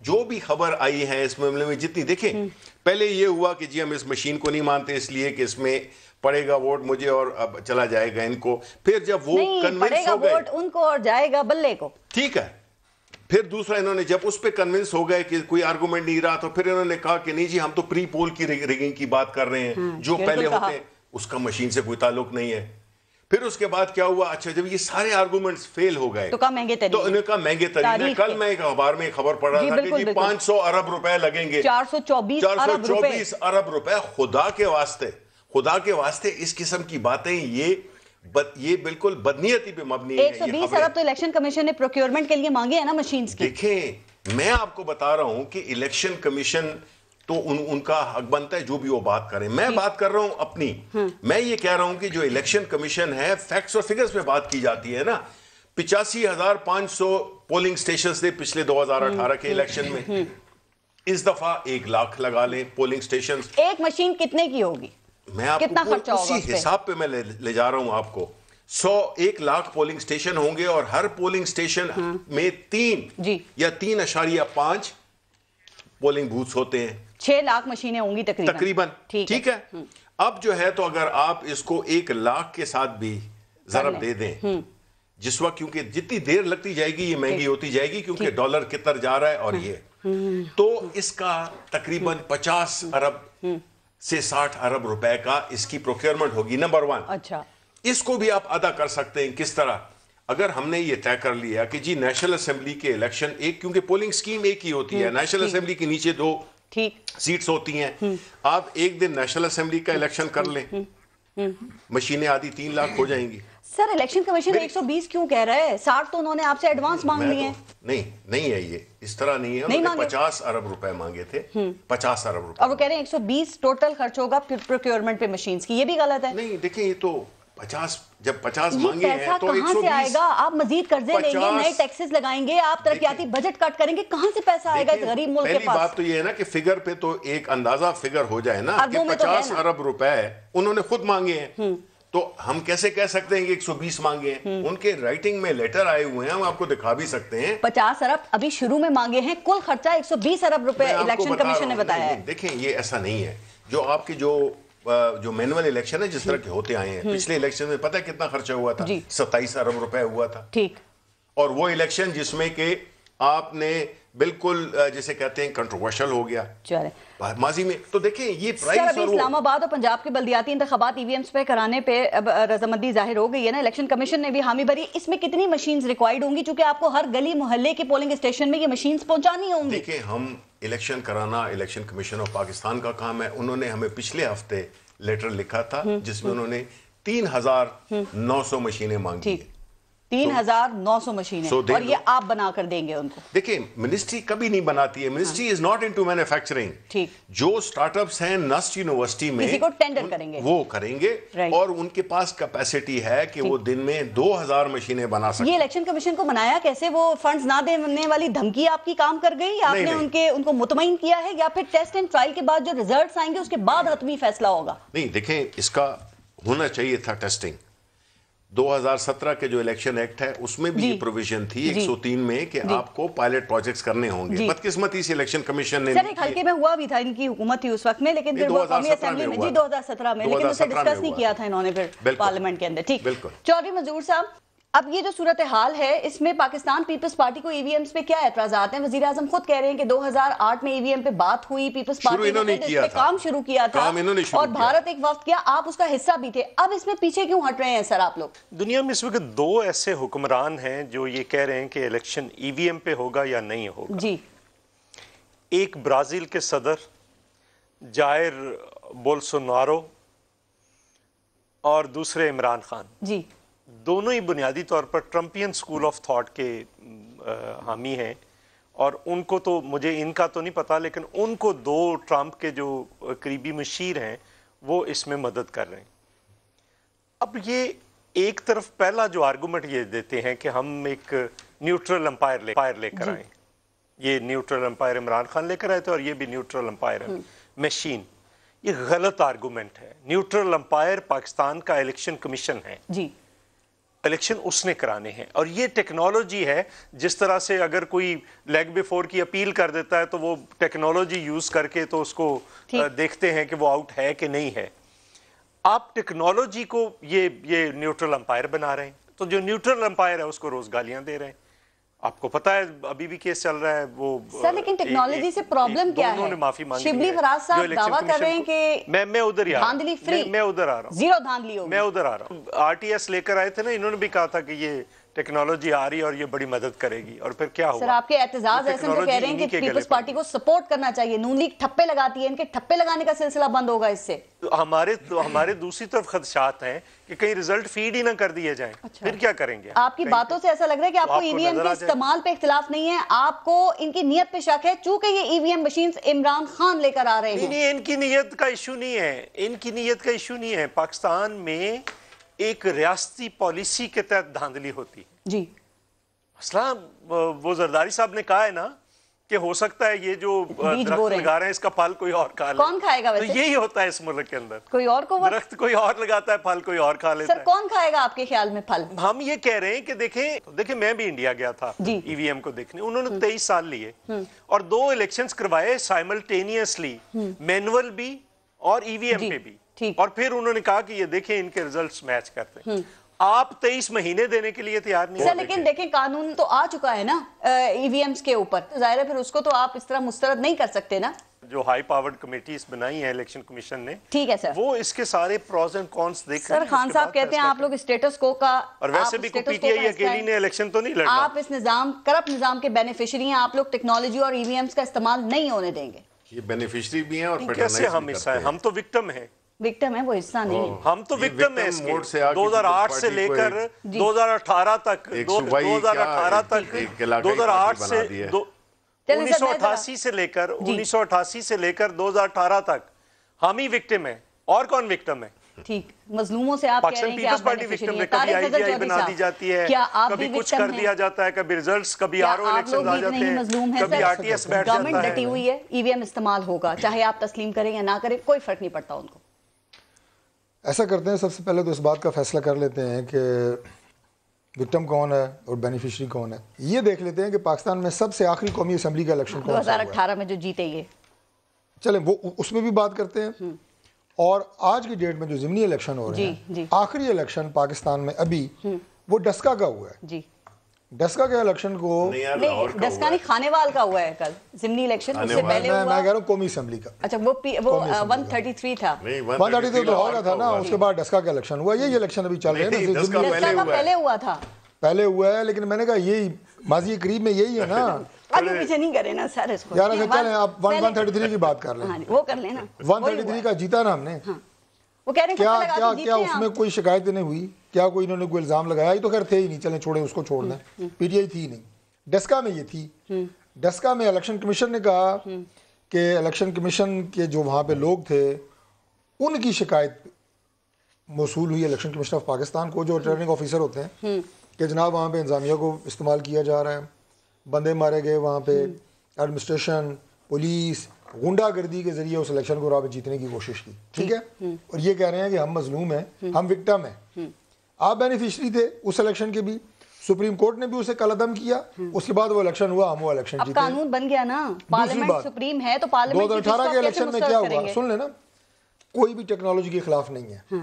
جو بھی خبر آئی ہے اس معاملے میں جتنی دیکھیں پہلے یہ ہوا کہ جی ہم اس مشین کو نہیں مانتے اس لیے کہ اس میں پڑے گا ووٹ مجھے اور اب چلا جائے گا ان کو. پھر جب وہ کنونس ہو گئے ووٹ ان کو اور جائے گا بلے کو, ٹھیک ہے, پھر دوسرا انہوں نے جب اس پہ کنونس ہو گئے کہ کوئی آرگومنٹ نہیں رہا تو پھر انہوں نے کہا کہ نہیں جی ہم تو پری پول کی ریگنگ کی بات کر رہے ہیں جو پہلے ہوتے ہیں اس کا مشین سے کوئی تعلق نہیں ہے. پھر اس کے بعد کیا ہوا, اچھا جب یہ سارے آرگومنٹس فیل ہو گئے تو انہوں کا مہنگے ترین ہے. کل میں ایک اخبار میں خبر پڑھ رہا تھا کہ جی 500 ارب روپے لگیں گے, 424 ارب روپے. خدا کے واسطے اس قسم کی باتیں یہ بالکل بدنیتی پہ مبنی ہے. 120 ارب تو الیکشن کمیشن نے پروکیورمنٹ کے لیے مانگے ہیں نا مشینز کی. دیکھیں میں آپ کو بتا رہا ہوں کہ الیکشن کمیشن تو ان کا حق بنتا ہے جو بھی وہ بات کریں. میں بات کر رہا ہوں اپنی, میں یہ کہہ رہا ہوں کہ جو الیکشن کمیشن ہے فیکٹس اور فگرز پہ بات کی جاتی ہے نا. 85,500 پولنگ سٹیشنز تھے پچھلے 2018 کے الیکشن میں, اس دفعہ 1 لاکھ لگا لیں پولنگ سٹیشنز. ایک مشین کتنے کی ہوگی, میں آپ کو اسی حساب پہ میں لے جا رہا ہوں آپ کو. 1 لاکھ پولنگ سٹیشن ہوں گے اور ہر پولنگ سٹیشن میں 3 یا 3.5 پولنگ بوتھس ہوتے ہیں. 6 لاکھ مشینیں ہوں گی تقریباً, ٹھیک ہے. اب جو ہے تو اگر آپ اس کو 1 لاکھ کے ساتھ بھی ضرب دے دیں جس وقت, کیونکہ جتنی دیر لگتی جائے گی یہ مہنگی ہوتی جائے گی کیونکہ ڈالر کتر جا رہا ہے اور یہ تو اس کا تقریباً 50 ارب سے 60 ارب روپے کا اس کی پروکیورمنٹ ہوگی. نمبر 1. اچھا, اس کو بھی آپ ادا کر سکتے ہیں کس طرح, اگر ہم نے یہ طے کر لیا کہ جی نیشنل اسمبلی کے الیکشن ایک, کیونکہ پولنگ سکیم ایک ہی ہوتی ہے, نیشنل اسمبلی کے نیچے 2 سیٹس ہوتی ہیں, آپ ایک دن نیشنل اسمبلی کا الیکشن کر لیں, مشینیں آدھی 3 لاکھ ہو جائیں گی. سر الیکشن کمیشن 120 کیوں کہہ رہا ہے, 60 تو انہوں نے آپ سے ایڈوانس مانگ لیے ہیں. نہیں ہے, یہ اس طرح نہیں ہے. انہوں نے 50 ارب روپے مانگے تھے, 50 ارب روپے, اور وہ کہہ رہے ہیں 120 ٹوٹل خرچ ہوگا پروکیورمنٹ پہ مشینز کی. یہ بھی غلط ہے. نہیں دیکھیں یہ تو 50 مانگے ہیں تو 120 کہاں سے آئے گا, آپ مزید قرضے لیں گے, نئے ٹیکسز لگائیں گے, آپ ترقیاتی بجٹ کٹ کریں گے, کہاں سے پیسہ آئے گا اس غریب ملک کے پاس. پہلی بات تو یہ ہے نا کہ فگر پہ تو ایک اندازہ فگر ہو جائے نا کہ 50 ارب روپے انہوں نے خود مانگے ہیں, تو ہم کیسے کہہ سکتے ہیں کہ 120 مانگے ہیں. ان کے رائٹنگ میں لیٹر آئے ہوئے ہیں, ہم آپ کو دکھا بھی سکتے ہیں. 50 ارب ابھی شروع میں مانگے ہیں, کل خرچہ 120 ارب روپے الیکشن کمیشن نے بتایا ہے. دیکھیں یہ ایسا نہیں ہے, جو آپ کے جو مینول الیکشن ہے جس طرح کے ہوتے آئے ہیں, پچھلے الیکشن میں پتہ ہے کتنا خرچہ ہوا تھا, 27 ارب روپے ہوا تھا. ٹھیک, اور وہ الیکشن جس میں کہ آپ نے بالکل جسے کہتے ہیں کنٹروورشل ہو گیا ماضی میں. تو دیکھیں یہ پرائز اور اسلام آباد اور پنجاب کے بلدیاتی انتخابات ای وی ایمز پہ کرانے پہ اب رضامندی ظاہر ہو گئی ہے نا, الیکشن کمیشن نے بھی حامی بھری. اس میں کتنی مشینز ریکوائرڈ ہوں گی, چونکہ آپ کو ہر گلی محلے کے پولنگ اسٹیشن میں یہ مشینز پہنچانی ہوں گی. دیکھیں ہم الیکشن کرانا الیکشن کمیشن آف پاکستان کا کام ہے. انہوں نے ہمیں پچھلے ہفتے لیٹر لکھا تھا جس میں انہوں نے 3,900 مشینیں مانگی ہیں. 3,900 مشینیں, اور یہ آپ بنا کر دیں گے ان کو. دیکھیں منسٹری کبھی نہیں بناتی ہے, ministry is not into manufacturing. ٹھیک, جو اسٹارٹ اپس ہیں نسٹ یونیورسٹی میں کسی کو ٹینڈر کریں گے, وہ کریں گے, اور ان کے پاس کیپیسٹی ہے کہ وہ دن میں 2,000 مشینیں بنا سکتے. یہ الیکشن کمیشن کو بنایا کیسے, وہ فنڈز نہ دینے والی دھمکی آپ کی کام کر گئی, آپ نے ان کو مطمئن کیا ہے, یا پھر ٹیسٹ اینڈ ٹرائل کے بعد جو ریزلٹس آئیں گے اس کے بعد حتمی فیصلہ ہوگا؟ نہیں دیکھیں اس کا ہونا چاہیے تھا ٹیسٹنگ. 2017 کے جو الیکشن ایکٹ ہے اس میں بھی یہ پروویژن تھی 103 میں کہ آپ کو پائلٹ پروجیکٹس کرنے ہوں گے. بدقسمتی سے الیکشن کمیشن نے, سر ایک حلقے میں ہوا بھی تھا, ان کی حکومت تھی اس وقت میں, لیکن پھر وہ قومی اسمبلی میں 2017 میں, لیکن اسے ڈسکس نہیں کیا تھا انہوں نے پھر پارلیمنٹ کے اندر. ٹھیک, چودھری منظور صاحب اب یہ جو صورتحال ہے اس میں پاکستان پیپلز پارٹی کو ای وی ایمز پہ کیا اعتراضات ہیں؟ وزیر اعظم خود کہہ رہے ہیں کہ 2008 میں ای وی ایم پہ بات ہوئی, پیپلز پارٹی نے اس پہ کام شروع کیا تھا اور بھارت ایک وقت کیا, آپ اس کا حصہ بھی تھے, اب اس میں پیچھے کیوں ہٹ رہے ہیں سر آپ لوگ؟ دنیا میں اس وقت 2 ایسے حکمران ہیں جو یہ کہہ رہے ہیں کہ الیکشن ای وی ایم پہ ہوگا یا نہیں ہوگا. جی, ایک برازیل کے صدر جائر بولسونارو اور دوسرے عمران خان. جی, دونوں ہی بنیادی طور پر ٹرمپین سکول آف تھاٹ کے حامی ہیں, اور ان کو تو مجھے ان کا تو نہیں پتا, لیکن ان کو 2 ٹرمپ کے جو قریبی مشیر ہیں وہ اس میں مدد کر رہے ہیں. اب یہ ایک طرف پہلا جو آرگومنٹ یہ دیتے ہیں کہ ہم ایک نیوٹرل امپائر لے کر آئیں, یہ نیوٹرل امپائر عمران خان لے کر آئے تھے اور یہ بھی نیوٹرل امپائر مشین. یہ غلط آرگومنٹ ہے. نیوٹرل امپائر پاکستان کا الیکشن کمیشن ہے. جی, الیکشن اس نے کرانے ہیں. اور یہ ٹیکنالوجی ہے, جس طرح سے اگر کوئی لیگ بفور کی اپیل کر دیتا ہے تو وہ ٹیکنالوجی یوز کر کے تو اس کو دیکھتے ہیں کہ وہ آؤٹ ہے کہ نہیں ہے. آپ ٹیکنالوجی کو یہ نیوٹرل امپائر بنا رہے ہیں, تو جو نیوٹرل امپائر ہے اس کو روز گالیاں دے رہے ہیں. آپ کو پتا ہے ابھی بھی کیس چل رہا ہے وہ سر, لیکن ٹیکنالوجی سے پرابلم کیا ہے؟ شبلی فراز صاحب دعویٰ کر رہے ہیں کہ میں ادھر ہی دھاندلی فری, میں ادھر آ رہا ہوں, زیرو دھاندلی ہوگی. میں ادھر آ رہا ہوں. آر ٹی ایس لے کر آئے تھے نا, انہوں نے بھی کہا تھا کہ یہ ٹیکنالوجی آ رہی ہے اور یہ بڑی مدد کرے گی, اور پھر کیا ہوا؟ سر آپ کے اعتزاز ایسے تو کہہ رہے ہیں کہ پیپلز پارٹی کو سپورٹ کرنا چاہیے, نون لیگ ٹھپے لگاتی ہے, ان کے ٹھپے لگانے کا سلسلہ بند ہوگا اس سے. ہمارے دوسری طرف خدشات ہیں کہ کہیں ریزلٹ فیڈ ہی نہ کر دیے جائیں, پھر کیا کریں گے؟ آپ کی باتوں سے ایسا لگ رہا ہے کہ آپ کو ای وی ایم کے استعمال پہ اختلاف نہیں ہے, آپ کو ان کی نیت پہ شک ہے, چونکہ یہ ای وی ایم مشینز عمران خان لے کر آ رہے ہیں. نہیں, ان کی نیت کا ایشو نہیں ہے, ان کی نیت کا ایشو نہیں ہے. پاکستان میں ایک ریاستی پالیسی کے تحت دھاندلی ہوتی ہے جی. مثلا وہ زرداری صاحب نے کہا ہے نا کہ ہو سکتا ہے یہ جو درخت لگا رہے ہیں اس کا پھل کوئی اور کھا لے. کون کھائے گا ویسے؟ تو یہی ہوتا ہے اس ملک کے اندر, کوئی اور کو درخت کوئی اور لگاتا ہے, پھل کوئی اور کھا لیتا ہے. سر کون کھائے گا آپ کے خیال میں پھل؟ ہم یہ کہہ رہے ہیں کہ دیکھیں میں بھی انڈیا گیا تھا ای وی ایم کو دیکھنے, انہوں نے 23 سال لیے اور 2 الیکشنز کروائے سائملٹینیسلی, مینول بھی اور ای وی ایم پہ بھی, اور پھر انہوں نے کہا کہ یہ دیکھیں ان کے ریزلٹس میچ کرتے ہیں. آپ 23 مہینے دینے کے لیے تیار نہیں سر, لیکن دیکھیں قانون تو آ چکا ہے نا ای وی ایمز کے اوپر, ظاہر ہے پھر اس کو تو آپ اس طرح مسترد نہیں کر سکتے نا. جو ہائی پاورڈ کمیٹیز بنائی ہیں الیکشن کمیشن نے, ٹھیک ہے سر, وہ اس کے سارے پروز اینڈ کونس دیکھ سر خان صاحب کہتے ہیں آپ لوگ اسٹیٹس کو کا, اور ویسے بھی پی ٹی آئی اکیلی نے الیکشن تو نہیں لڑنا, آپ اس نظام کرپٹ نظام کے بینیفیشری ہیں, آپ لوگ ٹیکنالوجی اور ای وی ایمز کا استعمال نہیں ہونے دیں گے. یہ بینیفیشری بھی ہیں اور کیسے ہم حصہ ہیں؟ ہم تو وکٹم ہیں. وکٹم ہے وہ حصہ نہیں, ہم تو وکٹم ہیں اس کے. 2008 سے لے کر 2018 تک 2018 تک 2008 سے 1988 سے لے کر 1988 سے لے کر 2018 تک ہم ہی وکٹم ہیں, اور کون وکٹم ہے؟ ٹھیک, مظلوموں سے آپ کہہ رہے ہیں کہ آپ بینیفیشری ہیں. کبھی آئی جی آئی بنا دی جاتی ہے, کبھی کچھ کر دیا جاتا ہے, کبھی ریزلٹس, کبھی آر او الیکشنز آ جاتے ہیں, کبھی آر ٹی ایس بیٹھ جاتا ہے. گورنمنٹ ڈٹی ہوئی ہے, ای وی ایم استعمال ہوگا, چاہے آپ تسلیم کریں یا نہ کریں, کوئی فرق نہیں پڑتا ان کو. ایسا کرتے ہیں, سب سے پہلے تو اس بات کا فیصلہ کر لیتے ہیں کہ وکٹم کون ہے اور بینیفیشری کون ہے. یہ دیکھ لیتے ہیں کہ پاکستان میں سب سے آخری قومی اسمبلی کا الیکشن کون سا ہوا ہے 2018 میں جو جیتے, یہ چلیں وہ اس میں بھی بات کرتے ہیں. اور آج کی ڈیٹ میں جو ضمنی الیکشن ہو رہے ہیں, آخری الیکشن پاکستان میں ابھی وہ ڈسکا کا ہوا ہے. جی, ڈسکا کے الیکشن کو نہیں, ڈسکا نہیں, کھانے وال کا ہوا ہے کل ضمنی الیکشن, اس سے پہلے ہوا. میں کہہ رہا ہوں قومی اسمبلی کا. اچھا, وہ 133 تھا, 133 تو لاہور کا تھا نا, اس کے بعد ڈسکا کا الیکشن ہوا. یہی الیکشن ابھی چل رہے ہیں. ڈسکا کا پہلے ہوا تھا, پہلے ہوا ہے, لیکن میں نے کہا یہی ماضی قریب میں یہی ہے نا. آگے پیچھے نہیں کرے نا سر اس کو. یار چلیں آپ 133 کی بات کر لیں, وہ کر لیں نا. 133 کا جیتا نا ہم نے. وہ کہہ رہے ہیں کیا اس میں کوئی شکایت نہیں ہوئی, کیا کوئی انہوں نے کوئی الزام لگایا؟ یہ تو خیر تھے ہی نہیں, چلیں چھوڑیں اس کو, چھوڑ دیں. پی ٹی آئی تھی نہیں. ڈسکا میں یہ تھی. ڈسکا میں الیکشن کمیشن نے کہا کہ الیکشن کمیشن کے جو وہاں پہ لوگ تھے ان کی شکایت موصول ہوئی الیکشن کمیشن آف پاکستان کو, جو ریٹرننگ آفیسر ہوتے ہیں, کہ جناب وہاں پہ انتظامیہ کو استعمال کیا جا رہا ہے, بندے مارے گئے وہاں پہ, ایڈمنسٹریشن, پولیس, غنڈہ گردی کے ذریعے اس الیکشن کو راہ جیتنے کی کوشش کی. ٹھیک ہے, اور یہ کہہ رہے ہیں کہ ہم مظلوم ہیں, ہم وکٹم ہیں. آپ بینیفیشری تھے اس الیکشن کے بھی, سپریم کورٹ نے بھی اسے قلعدم کیا, اس کے بعد وہ الیکشن ہوا, ہم وہ الیکشن جیتے. اب قانون بن گیا نا, پارلیمنٹ سپریم ہے, تو پارلیمنٹ 2018 کے الیکشن میں کیا ہوا سن لینا, کوئی بھی ٹیکنالوجی کے خلاف نہیں ہے.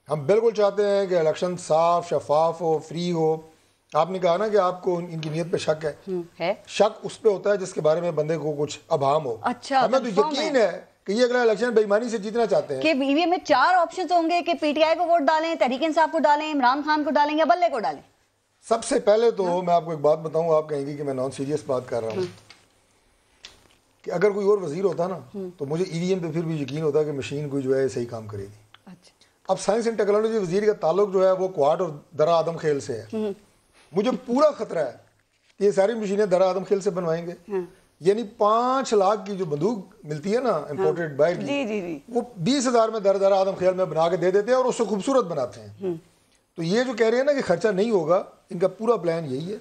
ہم بالکل چاہتے ہیں کہ الیکشن صاف, شفاف ہو, فری ہو. آپ نے کہا نا کہ آپ کو ان کی نیت پہ شک ہے. شک اس پہ ہوتا ہے جس کے بارے میں بندے کو کچھ ابہام ہو. اچھا, ہمیں تو یقین ہے کہ یہ اگلا الیکشن بے ایمانی سے جیتنا چاہتے ہیں. کہ ای وی ایم میں 4 آپشنز ہوں گے کہ پی ٹی آئی کو ووٹ ڈالیں, تحریک انصاف کو ڈالیں, عمران خان کو ڈالیں یا بلے کو ڈالیں. سب سے پہلے تو میں آپ کو ایک بات بتاؤں, آپ کہیں گے کہ میں نان سیریس بات کر رہا ہوں, کہ اگر کوئی اور وزیر ہوتا نا تو مجھے ای وی ایم پہ پھر بھی یقین ہوتا کہ مشین کوئی جو ہے صحیح کام کرے گی. اب سائنس اینڈ ٹیکنالوجی وزیر کا تعلق جو ہے وہ کوارٹ اور درا آدم خیل سے ہے. مجھے پورا خطرہ ہے کہ یہ ساری مشینیں درا آدم خیل سے بنوائیں گے. یعنی 5 لاکھ کی جو بندوق ملتی ہے نا امپورٹڈ باہر کی, وہ 20,000 میں درا آدم خیل میں بنا کے دے دیتے ہیں اور اس سے خوبصورت بناتے ہیں. تو یہ جو کہہ رہے ہیں نا کہ خرچہ نہیں ہوگا, ان کا پورا پلان یہی ہے.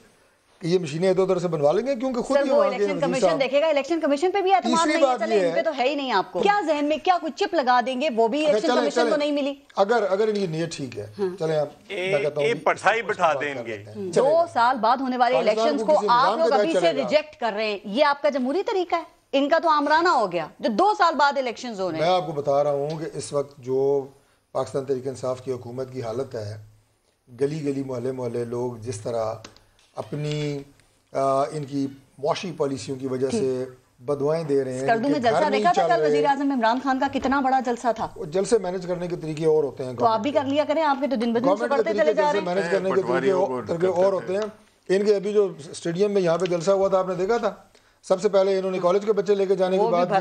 کہ یہ مشینیں ادھر ادھر سے بنوا لیں گے کیونکہ خود سر وہ الیکشن کمیشن دیکھے گا, الیکشن کمیشن پہ بھی اعتماد نہیں ہے, چلے ان پہ تو ہے ہی نہیں آپ کو, کیا ذہن میں کیا کچھ چپ لگا دیں گے, وہ بھی الیکشن کمیشن کو نہیں ملی. اگر ان کی نیت ٹھیک ہے, چلیں آپ میں کہتا ہوں پٹھائی بٹھا دیں گے. 2 سال بعد ہونے والے الیکشنز کو آپ لوگ ابھی سے ریجیکٹ کر رہے ہیں, یہ آپ کا جمہوری طریقہ ہے؟ ان کا تو آمرانہ ہو گیا جو 2 سال بعد الیکشنز ہو رہے ہیں. میں آپ کو بتا رہا ہوں کہ اس وقت جو پاکستان تحریک انصاف کی حکومت کی حالت ہے, گلی گلی محلے محلے لوگ جس طرح اپنی ان کی معاشی پالیسیوں کی وجہ سے بدوائیں دے رہے ہیں. اسکردو میں جلسہ دیکھا تھا کل وزیر اعظم عمران خان کا, کتنا بڑا جلسہ تھا. جلسے مینج کرنے کے طریقے اور ہوتے ہیں, تو آپ بھی کر لیا کریں, آپ کے تو دن بدن سکڑتے چلے جا رہے ہیں. مینج کرنے کے طریقے اور ہوتے ہیں. ان کے ابھی جو اسٹیڈیم میں یہاں پہ جلسہ ہوا تھا آپ نے دیکھا تھا, سب سے پہلے انہوں نے کالج کے بچے لے کے جانے کی بات,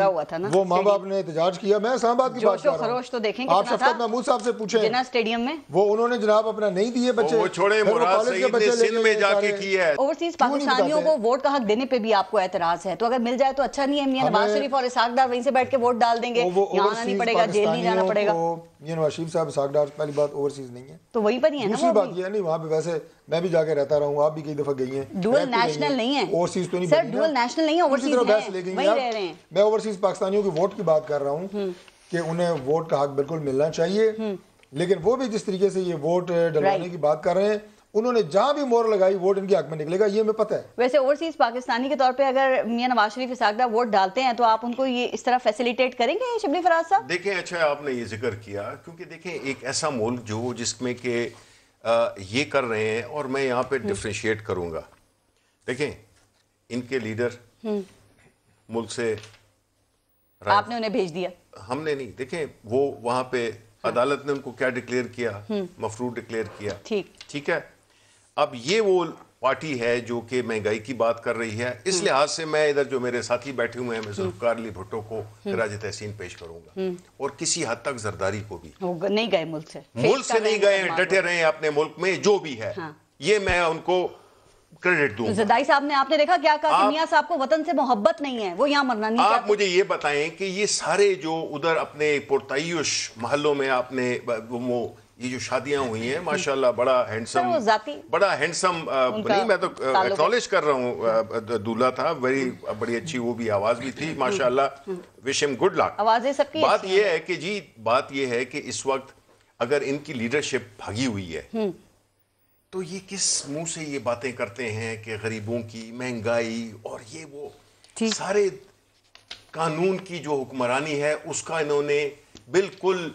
وہ ماں باپ نے احتجاج کیا. میں اسلام آباد کی بات کر رہا ہوں, آپ شفقت محمود صاحب سے پوچھیں جناح اسٹیڈیم میں, وہ انہوں نے جناب اپنا نہیں دیے بچے, وہ چھوڑے مراد سعید نے سندھ میں جا کے کیا ہے. اوورسیز پاکستانیوں کو ووٹ کا حق دینے پہ بھی آپ کو اعتراض ہے, تو اگر مل جائے تو اچھا نہیں ہے. میاں نواز شریف اور اسحاق ڈار وہیں سے بیٹھ کے ووٹ ڈال دیں گے, یہاں آنا نہیں پڑے گا, جیل نہیں جانا پڑے گا. میاں نواز شریف صاحب اسحاق ڈار پہلی بات اوورسیز نہیں ہے, تو وہیں پر ہی ہے نا. دوسری بات یہ ہے نہیں, وہاں پہ ویسے میں بھی جا کے رہتا رہا ہوں, آپ بھی کئی دفعہ گئی ہیں. ڈوئل نیشنل نہیں ہے اوورسیز تو نہیں سر, ڈوئل نیشنل نہیں ہے, اوورسیز ہے, وہیں رہ رہے ہیں. میں اوورسیز پاکستانیوں کے ووٹ کی بات کر رہا ہوں کہ انہیں ووٹ کا حق بالکل ملنا چاہیے, لیکن وہ بھی جس طریقے سے یہ ووٹ ڈلوانے کی بات کر رہے ہیں, انہوں نے جہاں بھی مور لگائی ووٹ ان کے حق میں نکلے گا, یہ ہمیں پتہ ہے. ویسے اوورسیز پاکستانی کے طور پہ اگر میاں نواز شریف اسحاق ڈار ووٹ ڈالتے ہیں تو آپ ان کو یہ اس طرح فیسیلیٹیٹ کریں گے شبلی فراز صاحب؟ دیکھیں اچھا آپ نے یہ ذکر کیا, کیونکہ دیکھیں ایک ایسا ملک جو جس میں کہ یہ کر رہے ہیں, اور میں یہاں پہ ڈفرینشیٹ کروں گا. دیکھیں ان کے لیڈر ملک سے آپ نے انہیں بھیج دیا, ہم نے نہیں. دیکھیں وہ وہاں پہ عدالت نے ان کو کیا ڈکلیئر کیا, مفروض ڈکلیئر کیا, ٹھیک ہے. اب یہ وہ پارٹی ہے جو کہ مہنگائی کی بات کر رہی ہے. اس لحاظ سے میں ادھر جو میرے ساتھی بیٹھے ہوئے ہیں, میں ذوالفقار علی بھٹو کو خراج تحسین پیش کروں گا, اور کسی حد تک زرداری کو بھی. نہیں گئے ملک سے نہیں گئے, ڈٹے رہے اپنے ملک میں جو بھی ہے, یہ میں ان کو کریڈٹ دوں. زرداری صاحب نے, آپ نے دیکھا کیا کہا کہ میاں صاحب کو وطن سے محبت نہیں ہے, وہ یہاں مرنا نہیں چاہتے. آپ مجھے یہ بتائیں کہ یہ سارے جو ادھر اپنے پرتعیش محلوں میں آپ نے وہ یہ جو شادیاں ہوئی ہیں ماشاءاللہ بڑا ہینڈسم, نہیں میں تو ایکنالج کر رہا ہوں, دولہا تھا, بڑی اچھی, وہ بھی آواز بھی تھی ماشاءاللہ, وش ہم گڈ لک. آوازیں سب کی بات یہ ہے کہ جی بات یہ ہے کہ اس وقت اگر ان کی لیڈرشپ بھاگی ہوئی ہے تو یہ کس منہ سے یہ باتیں کرتے ہیں کہ غریبوں کی مہنگائی اور یہ وہ سارے قانون کی جو حکمرانی ہے اس کا انہوں نے بالکل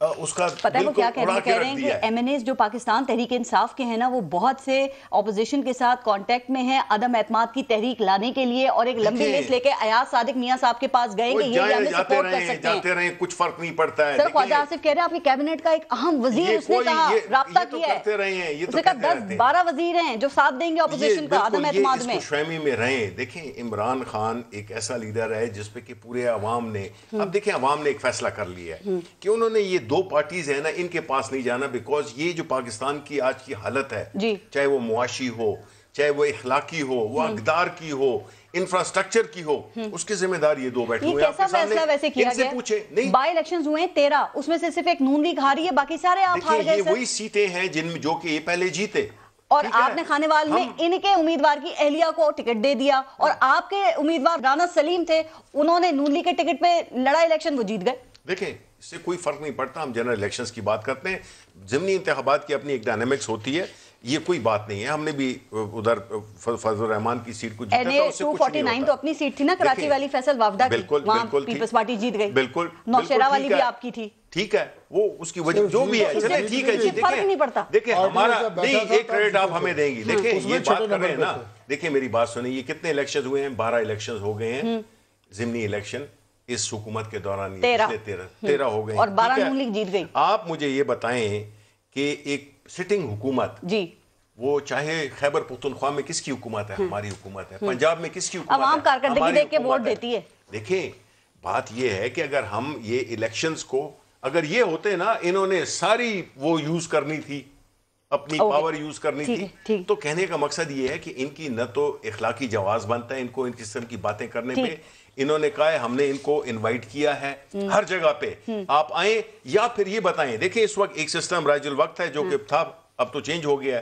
اس کا پتہ ہے وہ کیا کہہ رہے ہیں کہ ایم این ایز جو پاکستان تحریک انصاف کے ہیں نا, وہ بہت سے اپوزیشن کے ساتھ کانٹیکٹ میں ہیں عدم اعتماد کی تحریک لانے کے لیے, اور ایک لمبی لسٹ لے کے ایاز صادق میاں صاحب کے پاس گئے کہ یہ ہمیں سپورٹ کر سکتے ہیں. جاتے رہیں, کچھ فرق نہیں پڑتا ہے. سر خواجہ آصف کہہ رہے ہیں آپ کی کیبنٹ کا ایک اہم وزیر, اس نے کہا رابطہ کیا ہے, اس نے کہا 10-12 وزیر ہیں جو ساتھ دیں گے اپوزیشن کا عدم اعتماد میں. خوشفہمی میں رہیں. دیکھیں عمران خان ایک ایسا لیڈر ہے جس پہ کہ پورے عوام نے, اب دیکھیں عوام نے ایک فیصلہ کر لیا ہے کہ انہوں نے یہ 2 پارٹیز ہیں نا, ان کے پاس نہیں جانا, بیکاز یہ جو پاکستان کی آج کی حالت ہے, چاہے وہ معاشی ہو, چاہے وہ اخلاقی ہو, وہ اقدار کی ہو, انفراسٹرکچر کی ہو, اس کے ذمہ دار یہ 2 بیٹھے ہوئے ہیں. کیسا فیصلہ ویسے کیا گیا؟ بائی الیکشنز ہوئے ہیں 13, اس میں سے صرف ایک نون لیگ ہاری ہے, باقی سارے آپ ہار گئے. یہ وہی سیٹیں ہیں جن میں جو کہ یہ پہلے جیتے, اور آپ نے خانیوال میں ان کے امیدوار کی اہلیہ کو ٹکٹ دے دیا, اور آپ کے امیدوار رانا سلیم تھے, انہوں نے نون لیگ کے ٹکٹ پہ لڑا الیکشن, وہ جیت گئے. دیکھیں اس سے کوئی فرق نہیں پڑتا, ہم جنرل الیکشنز کی بات کرتے ہیں, ضمنی انتخابات کی اپنی ایک ڈائنامکس ہوتی ہے, یہ کوئی بات نہیں ہے. ہم نے بھی ادھر فضل الرحمان کی سیٹ کو جیتا تھا, اس سے کچھ نہیں ہوتا. 249 تو اپنی سیٹ تھی نا کراچی والی, فیصل وافدہ کی, وہاں پیپلز پارٹی جیت گئی. بالکل, نوشیرہ والی بھی آپ کی تھی, ٹھیک ہے, وہ اس کی وجہ جو بھی ہے, چلیں ٹھیک ہے جی. دیکھیں ہمارا نہیں, ایک کریڈٹ آپ ہمیں دیں گی. دیکھیں یہ بات کر رہے ہیں نا, دیکھیں میری بات سنیں, یہ کتنے الیکشنز ہوئے ہیں, 12 الیکشنز ہو گئے ہیں, ضمنی الیکشن اس حکومت کے دوران 13 ہو گئے, اور 12 نون لیگ جیت گئی. آپ مجھے یہ بتائیں کہ ایک سٹنگ حکومت, جی وہ چاہے خیبر پختونخوا میں کس کی حکومت ہے, ہماری حکومت ہے, پنجاب میں کس کی حکومت ہے, عوام کارکردگی دیکھ کے ووٹ دیتی ہے. دیکھیں بات یہ ہے کہ اگر ہم یہ الیکشنز کو, اگر یہ ہوتے نا, انہوں نے ساری وہ یوز کرنی تھی, اپنی پاور یوز کرنی تھی, تو کہنے کا مقصد یہ ہے کہ ان کی نہ تو اخلاقی جواز بنتا ہے ان کو ان قسم کی باتیں کرنے پہ. انہوں نے کہا ہے ہم نے ان کو انوائٹ کیا ہے ہر جگہ پہ, آپ آئیں, یا پھر یہ بتائیں. دیکھیں اس وقت ایک سسٹم رائج الوقت ہے جو کہ تھا, اب تو چینج ہو گیا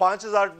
5000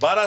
12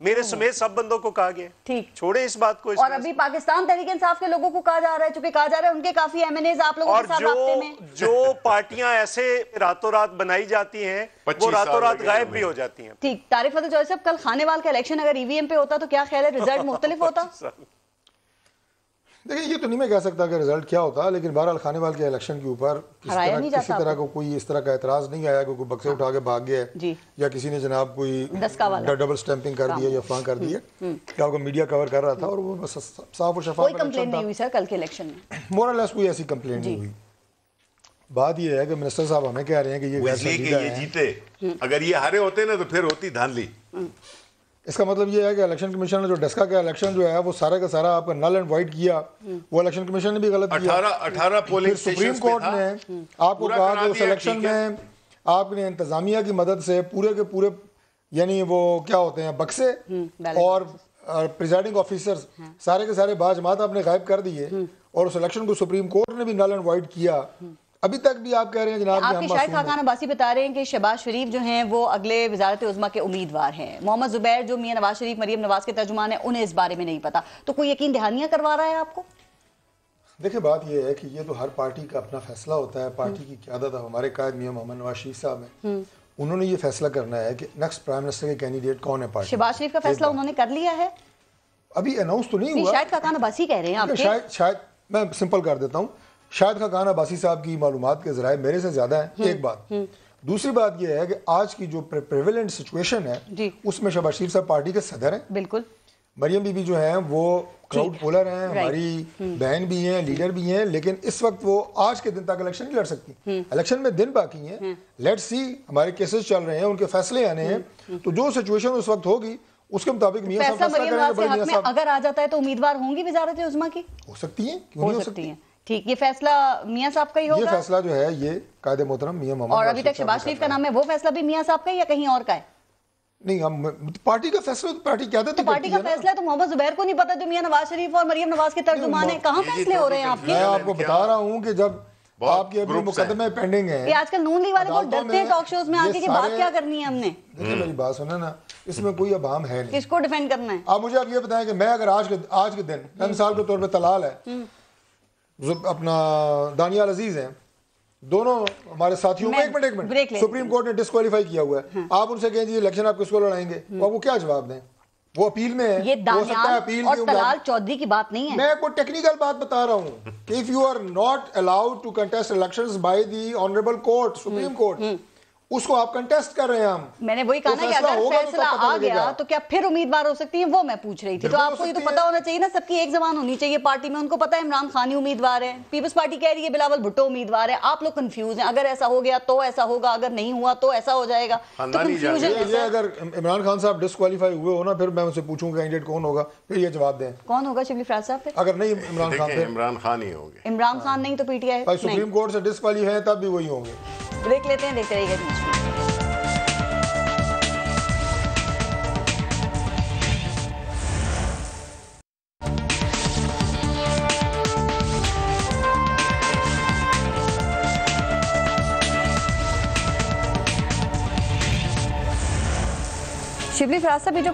میرے سمیت سب بندوں کو کہا گیا. ٹھیک, چھوڑے اس بات کو. اور ابھی پاکستان تحریک انصاف کے لوگوں کو کہا جا رہا ہے, چونکہ کہا جا رہا ہے ان کے کافی ایم این ایز آپ لوگوں کے ساتھ رابطے میں. اور جو پارٹیاں ایسے راتوں رات بنائی جاتی ہیں وہ راتوں رات غائب بھی ہو جاتی ہیں. ٹھیک, طارق فتح چودھری صاحب, کل خانے وال کا الیکشن اگر ای وی ایم پہ ہوتا تو کیا خیال ہے رزلٹ مختلف ہوتا؟ دیکھیں یہ تو نہیں میں کہہ سکتا کہ رزلٹ کیا ہوتا, لیکن بہرحال خانے وال کے الیکشن کے اوپر کسی طرح کو کوئی اس طرح کا اعتراض نہیں آیا کہ کوئی بکسے اٹھا کے بھاگ گیا ہے یا کسی نے جناب کوئی ڈبل سٹیمپنگ کر دیا یا فلاں کر دیا, کیا وہ میڈیا کور کر رہا تھا اور وہ بس صاف و شفاف. کوئی کمپلین نہیں ہوئی سر کل کے الیکشن میں؟ مور اور لیس کوئی ایسی کمپلین نہیں ہوئی. بات یہ ہے کہ منسٹر صاحب ہمیں کہہ رہے ہیں کہ یہ جیتے, اگر یہ ہارے ہوتے نا تو پھر ہوتی دھاندلی. اس کا مطلب یہ ہے کہ الیکشن کمیشن نے جو ڈسکا کا الیکشن جو ہے وہ سارا کا سارا آپ کا نل اینڈ وائٹ کیا, وہ الیکشن کمیشن نے بھی غلط کیا. 18 پولنگ سپریم کورٹ نے آپ کو کہا کہ اس الیکشن میں آپ نے انتظامیہ کی مدد سے پورے کے پورے یعنی وہ کیا ہوتے ہیں بکسے اور پریزائڈنگ آفیسرز سارے کے سارے باجماعت آپ نے غائب کر دیے, اور اس الیکشن کو سپریم کورٹ نے بھی نل اینڈ وائٹ کیا. ابھی تک بھی آپ کہہ رہے ہیں جناب آپ کے شاہد خاقان عباسی بتا رہے ہیں کہ شہباز شریف جو ہیں وہ اگلے وزارت عظمیٰ کے امیدوار ہیں. محمد زبیر جو میاں نواز شریف مریم نواز کے ترجمان ہیں انہیں اس بارے میں نہیں پتا, تو کوئی یقین دہانیاں کروا رہا ہے آپ کو؟ دیکھیں بات یہ ہے کہ یہ تو ہر پارٹی کا اپنا فیصلہ ہوتا ہے. پارٹی کی قیادت ہمارے قائد میاں محمد نواز شریف صاحب ہیں, انہوں نے یہ فیصلہ کرنا ہے کہ نیکسٹ پرائم منسٹر کے کینڈیڈیٹ کون ہے. پارٹی شہباز شریف کا فیصلہ انہوں نے کر لیا ہے, ابھی اناؤنس تو نہیں ہوا. شاہد خاقان عباسی کہہ رہے ہیں شاید میں سمپل کر دیتا ہوں, شاہد خاقان عباسی صاحب کی معلومات کے ذرائع میرے سے زیادہ ہیں, ایک بات. دوسری بات یہ ہے کہ آج کی جو پریویلنٹ سچویشن ہے اس میں شہباز شریف صاحب پارٹی کے صدر ہیں. بالکل. مریم بی بی جو ہیں وہ کراؤڈ پولر ہیں, ہماری بہن بھی ہیں, لیڈر بھی ہیں, لیکن اس وقت وہ آج کے دن تک الیکشن نہیں لڑ سکتی. الیکشن میں دن باقی ہیں, لیٹس سی, ہمارے کیسز چل رہے ہیں, ان کے فیصلے آنے ہیں, تو جو سچویشن اس وقت ہوگی اس کے مطابق میاں صاحب فیصلہ کریں گے. اگر آ جاتا ہے تو امیدوار ہوں گی وزارت عظمیٰ کی؟ ہو سکتی ہیں, کیوں نہیں ہو سکتی ہیں. ٹھیک, یہ فیصلہ میاں صاحب کا ہی ہوگا. یہ فیصلہ جو ہے یہ قائد محترم میاں محمد, اور ابھی تک شہباز شریف کا نام ہے, وہ فیصلہ بھی میاں صاحب کا یا کہیں اور کا ہے؟ نہیں, ہم پارٹی کا فیصلہ پارٹی کیا تھا, تو پارٹی کا فیصلہ تو محمد زبیر کو نہیں پتا جو میاں نواز شریف اور مریم نواز کے ترجمان ہیں. کہاں فیصلے ہو رہے ہیں آپ کے؟ میں آپ کو بتا رہا ہوں کہ جب آپ کے ابھی مقدمے پینڈنگ ہیں. یہ آج کل نون لیگ والے بہت ڈرتے ہیں ٹاک شوز میں آ کے کہ بات کیا کرنی ہے ہم نے. دیکھیں میری بات سنیں نا, اس میں کوئی ابہام ہے نہیں. کس کو ڈیفینڈ کرنا ہے؟ آپ مجھے اب یہ بتائیں کہ میں اگر آج کے دن میں مثال کے طور پہ طلال ہے, اپنا دانیال عزیز ہیں, دونوں ہمارے ساتھیوں میں ایک منٹ سپریم کورٹ نے ڈسکوالیفائی کیا ہوا ہے, آپ ان سے کہیں جی الیکشن آپ کس کو لڑائیں گے, وہ آپ کو کیا جواب دیں؟ وہ اپیل میں ہے. یہ دانیال اور طلال چودھری کی بات نہیں ہے, میں کوئی ٹیکنیکل بات بتا رہا ہوں کہ if you are not allowed to contest elections by the honorable court, Supreme Court, اس کو آپ کنٹیسٹ کر رہے ہیں. ہم میں نے وہی کہا نا کہ اگر فیصلہ آ گیا تو کیا پھر امیدوار ہو سکتی ہیں, وہ میں پوچھ رہی تھی. تو آپ کو یہ تو پتا ہونا چاہیے نا, سب کی ایک زبان ہونی چاہیے پارٹی میں. ان کو پتا ہے عمران خان ہی امیدوار ہے, پیپلز پارٹی کہہ رہی ہے بلاول بھٹو امیدوار ہے, آپ لوگ کنفیوز ہیں. اگر ایسا ہو گیا تو ایسا ہوگا, اگر نہیں ہوا تو ایسا ہو جائے گا. تو کنفیوژن ہے. اگر عمران خان صاحب ڈسکوالیفائی ہوئے ہو نا, پھر میں ان سے پوچھوں گا کینڈیڈیٹ کون ہوگا, پھر یہ جواب دیں کون ہوگا شبلی فراز صاحب. اگر نہیں عمران خان, پھر عمران خان ہی ہوں گے. عمران خان نہیں تو P T I supreme court سے ڈسکوالیفائی ہیں تب بھی وہی ہوں گے. بریک لیتے ہیں, دیکھتے رہیے گا. شبلی فراز صاحب, یہ جو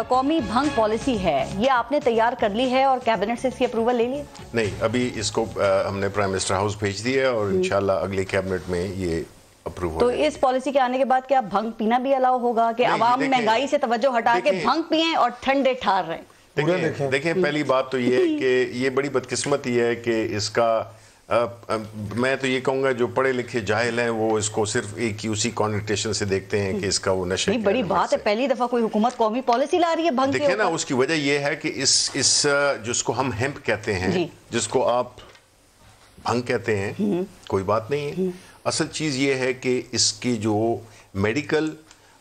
قومی بھنگ پالیسی ہے یہ آپ نے تیار کر لی ہے اور کیبنٹ سے اس کی اپروول لے لی؟ نہیں, ابھی اس کو ہم نے پرائم منسٹر ہاؤس بھیج دیا ہے اور انشاءاللہ اگلے کیبنٹ میں یہ اپروو ہو جائے. تو اس پالیسی کے آنے کے بعد کیا بھنگ پینا بھی الاؤ ہوگا کہ عوام مہنگائی سے توجہ ہٹا کے بھنگ پئیں اور ٹھنڈے ٹھار رہیں؟ دیکھیں پہلی بات تو یہ ہے کہ یہ بڑی بدقسمتی ہے کہ اس کا میں تو یہ کہوں گا جو پڑھے لکھے جاہل ہیں وہ اس کو صرف ایک اسی کانوٹیشن سے دیکھتے ہیں کہ اس کا وہ نشہ. بڑی بات ہے, پہلی دفعہ کوئی حکومت قومی پالیسی لا رہی ہے بھنگ. دیکھیں نا, اس کی وجہ یہ ہے کہ اس جس کو ہم ہیمپ کہتے ہیں, جس کو آپ بھنگ کہتے ہیں, کوئی بات نہیں ہے. اصل چیز یہ ہے کہ اس کی جو میڈیکل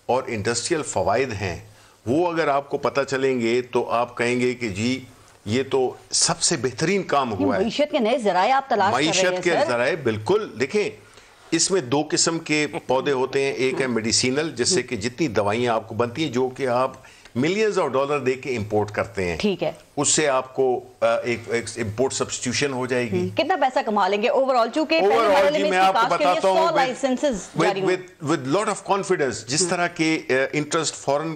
اور انڈسٹریل فوائد ہیں وہ اگر آپ کو پتہ چلیں گے تو آپ کہیں گے کہ جی یہ تو سب سے بہترین کام ہوا ہے. معیشت کے نئے ذرائع آپ تلاش کر رہے ہیں. معیشت کے ذرائع, بالکل. دیکھیں اس میں دو قسم کے پودے ہوتے ہیں. ایک ہے میڈیسینل, جس سے کہ جتنی دوائیاں آپ کو بنتی ہیں جو کہ آپ ملینز آف ڈالر دے کے امپورٹ کرتے ہیں, ٹھیک ہے, اس سے آپ کو ایک امپورٹ سبسٹیوشن ہو جائے گی. کتنا پیسہ کما لیں گے اوور آل؟ چونکہ میں آپ کو بتاتا ہوں ود لاٹ آف کانفیڈنس, جس طرح کے انٹرسٹ فورن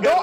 2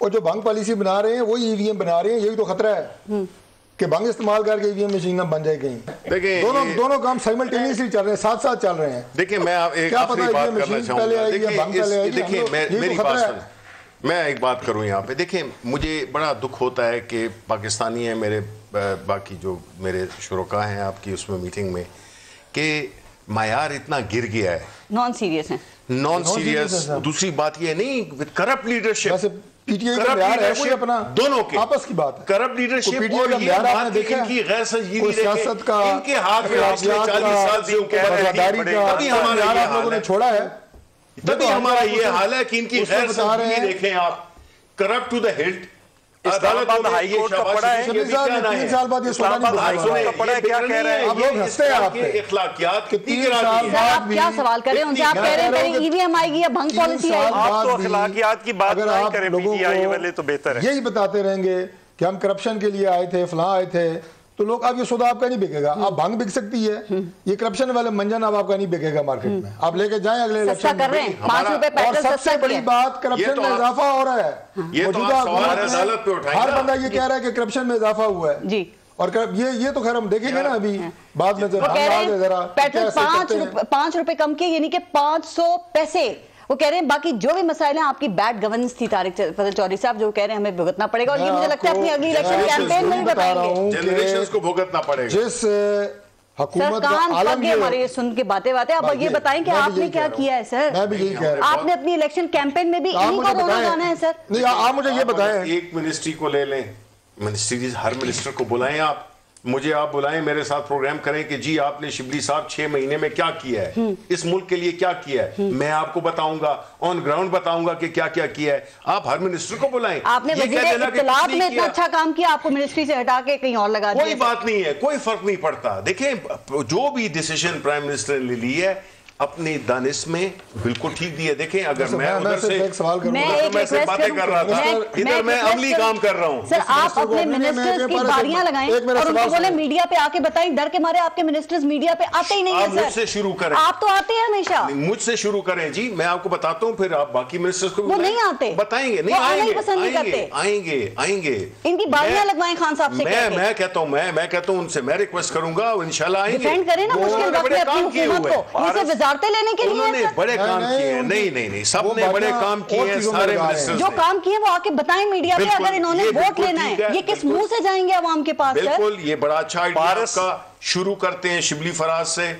اور جو بھنگ پالیسی بنا رہے ہیں وہی ای وی ایم بنا رہے ہیں. یہی تو خطرہ ہے کہ بھنگ استعمال کر کے ای وی ایم مشین نہ بن جائے کہیں. دیکھیں دونوں کام سائملٹینیسلی چل رہے ہیں, ساتھ ساتھ چل رہے ہیں. دیکھیں میں ایک آخری بات کرنا چاہوں گا. دیکھیں میری بات سن, میں ایک بات کروں یہاں پہ. دیکھیں مجھے بڑا دکھ ہوتا ہے کہ پاکستانی ہیں میرے, باقی جو میرے شرکا ہیں آپ کی اس میں میٹنگ میں, کہ معیار اتنا گر گیا ہے, نان سیریس ہیں, نان سیریس. دوسری بات یہ نہیں, with corrupt leadership, P T I کا معیار ہے کوئی اپنا دونوں کے آپس کی بات ہے. کرپٹ لیڈرشپ اور یہ بات کہ ان کی غیر سنجیدگی سیاست کا, ان کے ہاتھ میں پچھلے 40 سال سے وفاداری کا ابھی ہمارا یہ لوگوں نے چھوڑا ہے. تبھی ہمارا یہ حال ہے کہ ان کی غیر سنجیدگی دیکھیں آپ, کرپٹ ٹو دا ہلٹ. اسلام آباد ہائی کورٹ کا پڑا ہے, 3 سال بعد یہ سونا نہیں پڑا ہے, کیا کہہ رہے ہیں آپ لوگ ہنستے ہیں آپ کے اخلاقیات. 3 سال آپ کیا سوال کریں ان سے؟ آپ کہہ رہے ہیں پہلے ای وی ایم آئے گی یا بھنگ پالیسی آئے گی؟ آپ تو اخلاقیات کی بات نہیں کریں پی ٹی آئی والے, تو بہتر ہے. یہی بتاتے رہیں گے کہ ہم کرپشن کے لیے آئے تھے, فلاں آئے تھے, تو لوگ اب یہ سودا آپ کا نہیں بکے گا. آپ بھنگ بک سکتی ہے, یہ کرپشن والے منجن اب آپ کا نہیں بکے گا مارکیٹ میں. آپ لے کے جائیں اگلے الیکشن میں. اور سب سے بڑی بات, کرپشن میں اضافہ ہو رہا ہے. ہر بندہ یہ کہہ رہا ہے کہ کرپشن میں اضافہ ہوا ہے جی. اور یہ تو خیر ہم دیکھیں گے نا ابھی بعد میں. پیٹرول 5 روپے کم کیے, یعنی کہ 500 پیسے. وہ کہہ رہے ہیں باقی جو بھی مسائل ہیں, آپ کی بیڈ گورننس تھی طارق فضل چودھری صاحب, جو کہہ رہے ہیں ہمیں بھگتنا پڑے گا, اور یہ مجھے لگتا ہے اپنی اگلی الیکشن کیمپین میں بھی بتائیں گے. جنریشنز کو بھگتنا پڑے گا. جس حکومت کا عالم یہ ہمارے سن کے باتیں اب یہ بتائیں کہ آپ نے کیا کیا ہے سر. میں بھی یہی کہہ رہا ہوں, آپ نے اپنی الیکشن کیمپین میں بھی انہی کو رونا گانا ہے سر. نہیں آپ مجھے یہ بتائیں, ایک منسٹری کو لے لیں, منسٹریز ہر منسٹر کو بلائیں, آپ مجھے آپ بلائیں, میرے ساتھ پروگرام کریں کہ جی آپ نے شبلی صاحب 6 مہینے میں کیا کیا ہے, اس ملک کے لیے کیا کیا ہے, میں آپ کو بتاؤں گا, آن گراؤنڈ بتاؤں گا کہ کیا کیا کیا ہے. آپ ہر منسٹر کو بلائیں. آپ نے وزیر اطلاعات میں اتنا اچھا کام کیا, آپ کو منسٹری سے ہٹا کے کہیں اور لگا دیا. کوئی بات نہیں ہے, کوئی فرق نہیں پڑتا. دیکھیں جو بھی ڈیسیژن پرائم منسٹر نے لی ہے اپنی دانش میں بالکل ٹھیک دی ہے. دیکھیں اگر میں ادھر سے باتیں کر رہا تھا, ادھر میں عملی کام کر رہا ہوں. سر آپ اپنے منسٹرز کی باریاں لگائیں اور ان کو بولیں میڈیا پہ آ کے بتائیں. ڈر کے مارے آپ کے منسٹرز میڈیا پہ آتے ہی نہیں ہیں. آپ مجھ سے شروع کریں, آپ تو آتے ہیں ہمیشہ. مجھ سے شروع کریں جی, میں آپ کو بتاتا ہوں, پھر آپ باقی منسٹرز کو وہ نہیں آتے, بتائیں گے. نہیں آئیں گے. ان کی باریاں لگوائیں خان صاحب سے. میں کہتا ہوں ان سے میں ریکویسٹ کروں گا, انشاءاللہ آئیں گے. ڈیفینڈ کریں نا مشکل وقت میں اپنی حکومت کو, یہ سے وزارتیں لینے کے لیے بڑے کام کیے ہیں. نہیں سب نے بڑے کام کیے ہیں, سارے منسٹر جو کام کیے وہ آ کے بتائیں میڈیا پہ. اگر انہوں نے ووٹ لینا ہے, یہ کس منہ سے جائیں گے عوام کے پاس؟ بالکل, یہ بڑا اچھا آئیڈیا کا. شروع کرتے ہیں شبلی فراز سے,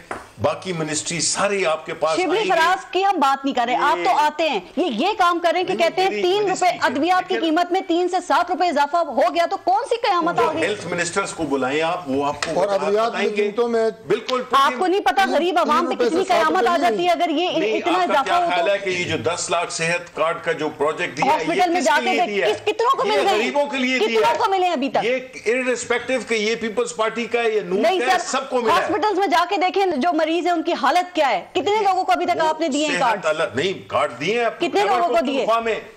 باقی منسٹری سارے آپ کے پاس. شبلی فراز کی ہم بات نہیں کر رہے, آپ تو آتے ہیں. یہ کام کریں کہ کہتے ہیں 3 روپے ادویات کی قیمت میں 3 سے 7 روپے اضافہ ہو گیا, تو کون سی قیامت آ گئی؟ ہیلتھ منسٹرز کو بلائیں آپ, وہ آپ کو اور ادویات کی قیمتوں میں بالکل آپ کو نہیں پتا غریب عوام پہ کتنی قیامت آ جاتی ہے اگر یہ اتنا اضافہ ہو. خیال ہے کہ یہ جو 10 لاکھ صحت کارڈ کا جو پروجیکٹ دیا ہے ہاسپٹل میں جا کے کتنوں کو مل گئے, غریبوں کے لیے کتنوں کو ملے ابھی تک, یہ ارسپیکٹو کہ یہ پیپلز پارٹی کا ہے یا نون کا ہے, سب کو ملا. ہاسپٹلز میں جا کے دیکھیں جو مریض ہیں ان کی حالت کیا ہے. کتنے لوگوں کو ابھی تک آپ نے دیے ہیں کارڈ؟ نہیں کارڈ دیے ہیں, کتنے لوگوں کو دیے؟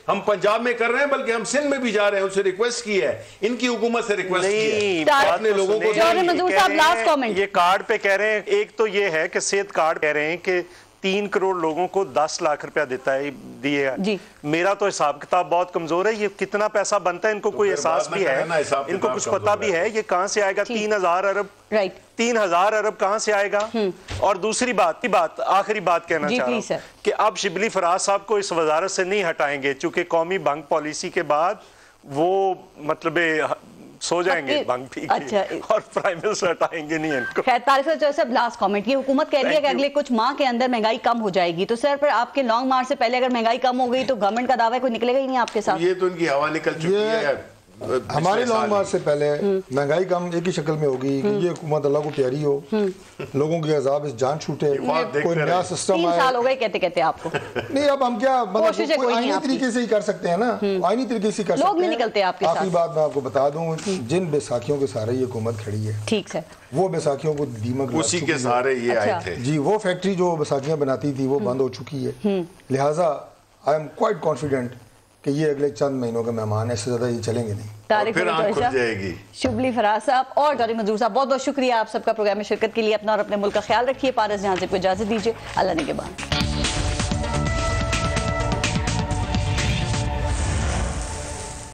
ہم پنجاب میں کر رہے ہیں, بلکہ ہم سندھ میں بھی جا رہے ہیں, ان سے ریکویسٹ کی ہے, ان کی حکومت سے ریکویسٹ کی ہے اپنے لوگوں کو. منظور صاحب لاسٹ کامنٹ. یہ کارڈ پہ کہہ رہے ہیں, ایک تو یہ ہے کہ صحت کارڈ کہہ رہے ہیں کہ 3 کروڑ لوگوں کو 10 لاکھ روپیہ دیتا ہے, دیے ہے. میرا تو حساب کتاب بہت کمزور ہے, یہ کتنا پیسہ بنتا ہے ان کو کوئی احساس بھی ہے, ان کو کچھ پتا بھی ہے, یہ کہاں سے آئے گا 3000 ارب, 3000 ارب کہاں سے آئے گا. اور دوسری بات آخری بات کہنا چاہ رہا ہوں کہ اب شبلی فراز صاحب کو اس وزارت سے نہیں ہٹائیں گے, چونکہ قومی بھنگ پالیسی کے بعد وہ مطلب سو جائیں گے بھنگ پی کے, اور پرائم منسٹر ہٹائیں گے نہیں ان کو. خیر طارق صاحب لاسٹ کامنٹ. یہ حکومت کہہ رہی ہے کہ اگلے کچھ ماہ کے اندر مہنگائی کم ہو جائے گی, تو سر پھر آپ کے لانگ مارچ سے پہلے اگر مہنگائی کم ہو گئی تو گورنمنٹ کا دعویٰ کوئی نکلے گا ہی نہیں آپ کے ساتھ. یہ تو ان کی ہوا نکل چکی ہے. ہماری لانگ مارچ سے پہلے مہنگائی کم ایک ہی شکل میں ہوگی کہ یہ حکومت اللہ کو پیاری ہو, لوگوں کی عذاب اس جان چھوٹے, کوئی نیا سسٹم آئے. 3 سال ہو گئے کہتے آپ کو. نہیں اب ہم کیا مطلب آئینی طریقے سے ہی کر سکتے ہیں نا, آئینی طریقے سے کر سکتے ہیں. لوگ نہیں نکلتے آپ کے ساتھ. آخری بات میں آپ کو بتا دوں, جن بیساکھیوں کے سہارے یہ حکومت کھڑی ہے, ٹھیک سر, وہ بیساکھیوں کو دیمک اسی کے سہارے یہ آئے تھے جی. وہ فیکٹری جو بیساکھیاں بناتی تھی وہ بند ہو چکی ہے, لہٰذا آئی ایم کوائٹ کانفیڈنٹ کہ یہ اگلے چند مہینوں کے مہمان ہیں, اس سے زیادہ یہ چلیں گے نہیں. پھر آنکھ کھل جائے گی. شبلی فراز صاحب اور طارق منظور صاحب, بہت بہت شکریہ آپ سب کا پروگرام میں شرکت کے لیے. اپنا اور اپنے ملک کا خیال رکھیے. پارس جہاں سے کو اجازت دیجیے. اللہ نگہبان.